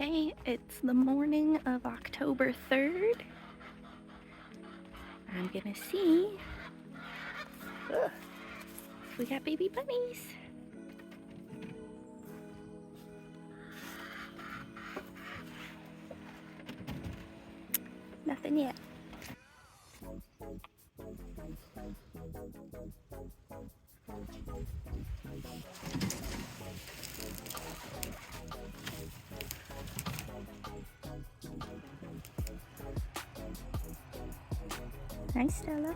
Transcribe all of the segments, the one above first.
Okay, it's the morning of October 3rd. I'm gonna see if we got baby bunnies. Nothing yet. Hi, Stella.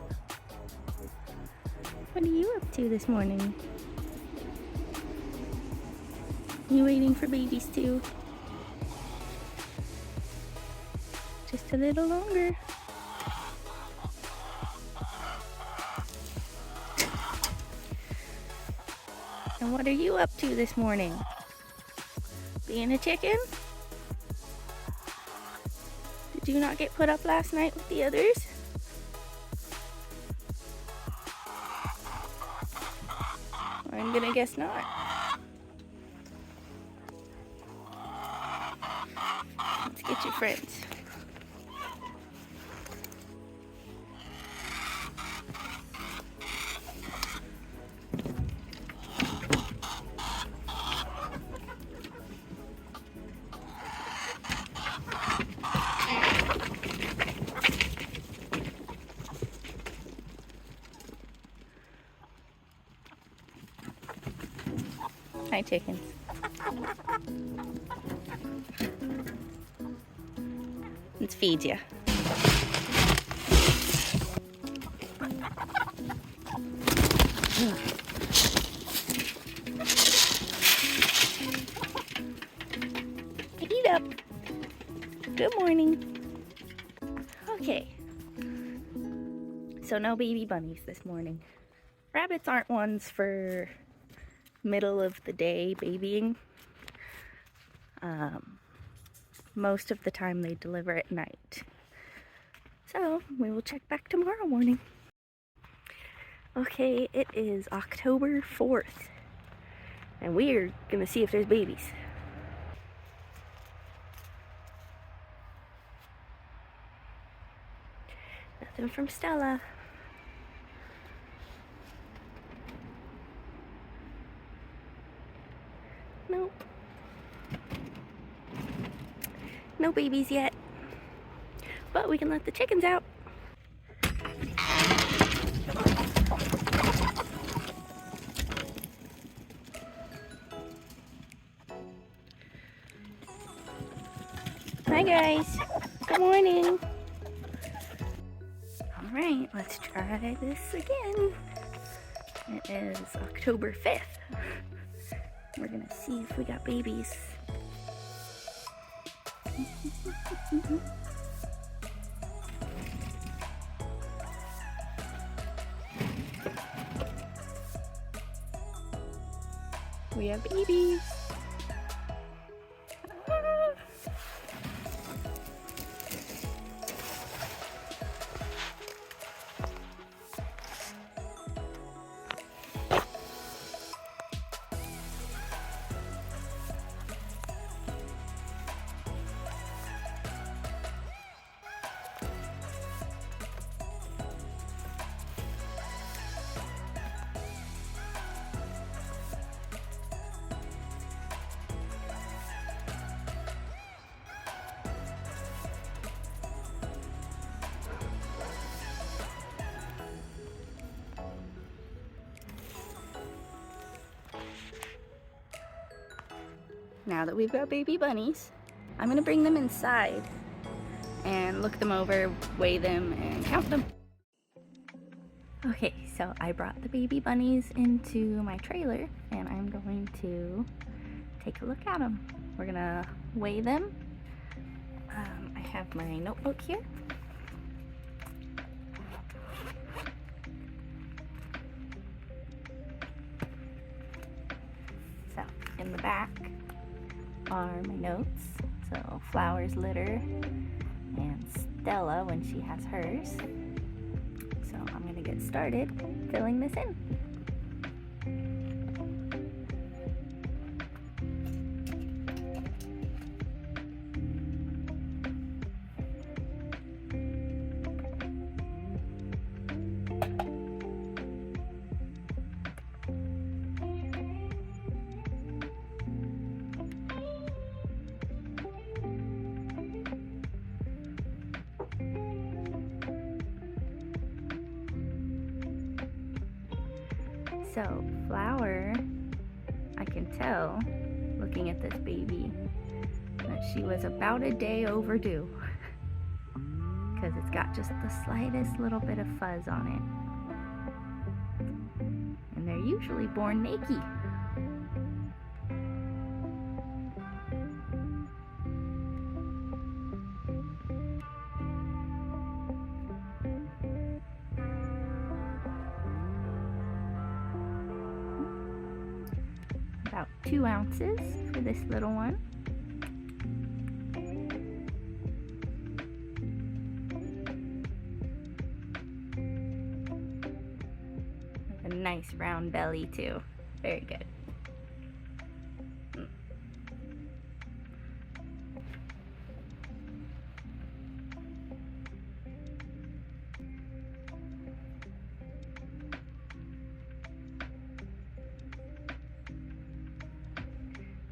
What are you up to this morning? You waiting for babies too? Just a little longer. And what are you up to this morning? Being a chicken? Did you not get put up last night with the others? I'm gonna guess not. Let's get your friends. Hi, chickens. Let's feed you. Eat up. Good morning. Okay. So no baby bunnies this morning. Rabbits aren't ones for middle of the day babying. Most of the time they deliver at night. So we will check back tomorrow morning. Okay, it is October 4th. And we're gonna see if there's babies. Nothing from Stella. Nope. No babies yet. But we can let the chickens out. Hi guys. Good morning. Alright, let's try this again. It is October 5th. We're gonna see if we got babies. We have babies. Now that we've got baby bunnies, I'm gonna bring them inside and look them over, weigh them, and count them. Okay, so I brought the baby bunnies into my trailer and I'm going to take a look at them. We're gonna weigh them. I have my notebook here. So, in the back are my notes. So Flowers litter and Stella when she has hers. So I'm gonna get started filling this in. So Flower, I can tell looking at this baby that she was about a day overdue because it's got just the slightest little bit of fuzz on it, and they're usually born naked. About 2 ounces for this little one. A nice round belly too. Very good.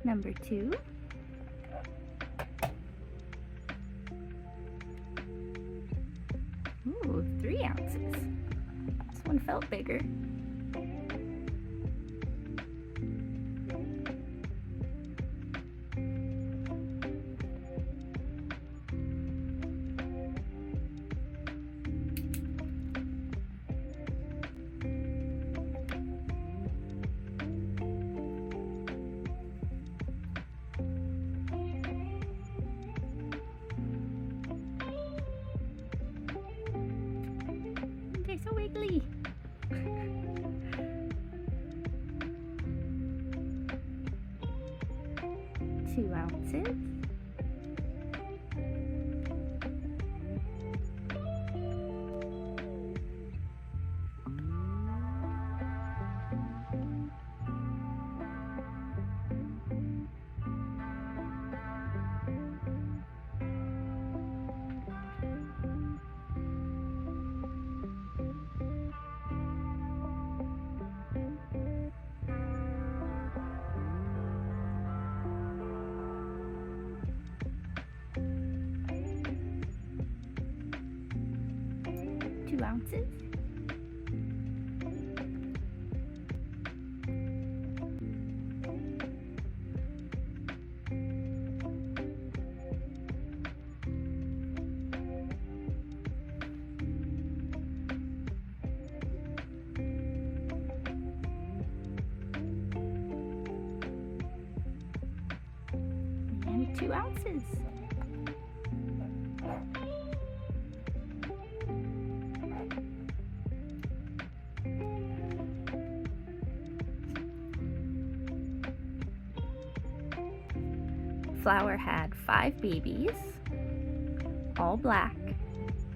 Number 2. Ooh, 3 ounces. This one felt bigger. They're so wiggly. 2 ounces. Ounces. And 2 ounces. Flower had 5 babies, all black,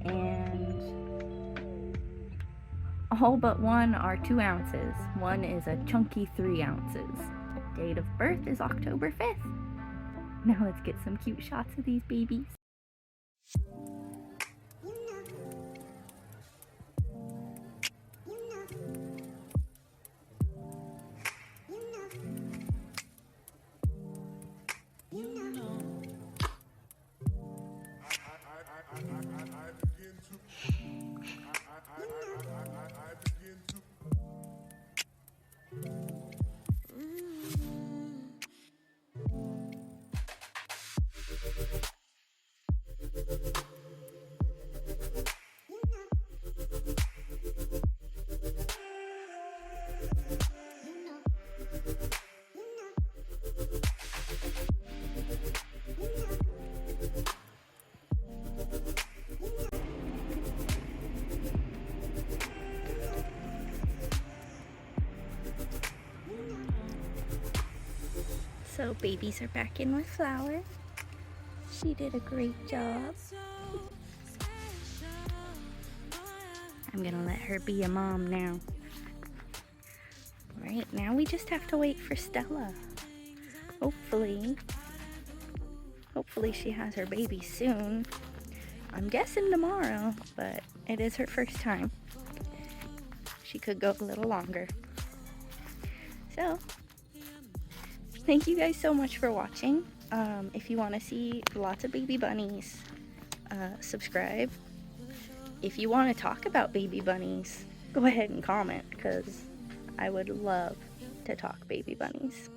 and all but one are 2 ounces. One is a chunky 3 ounces. Date of birth is October 5th. Now let's get some cute shots of these babies. So babies are back in with Flower. She did a great job. I'm gonna let her be a mom now. Right, now we just have to wait for Stella. Hopefully she has her baby soon. I'm guessing tomorrow, but it is her first time. She could go a little longer. So, thank you guys so much for watching. If you want to see lots of baby bunnies, subscribe. If you want to talk about baby bunnies, go ahead and comment, because I would love to talk baby bunnies.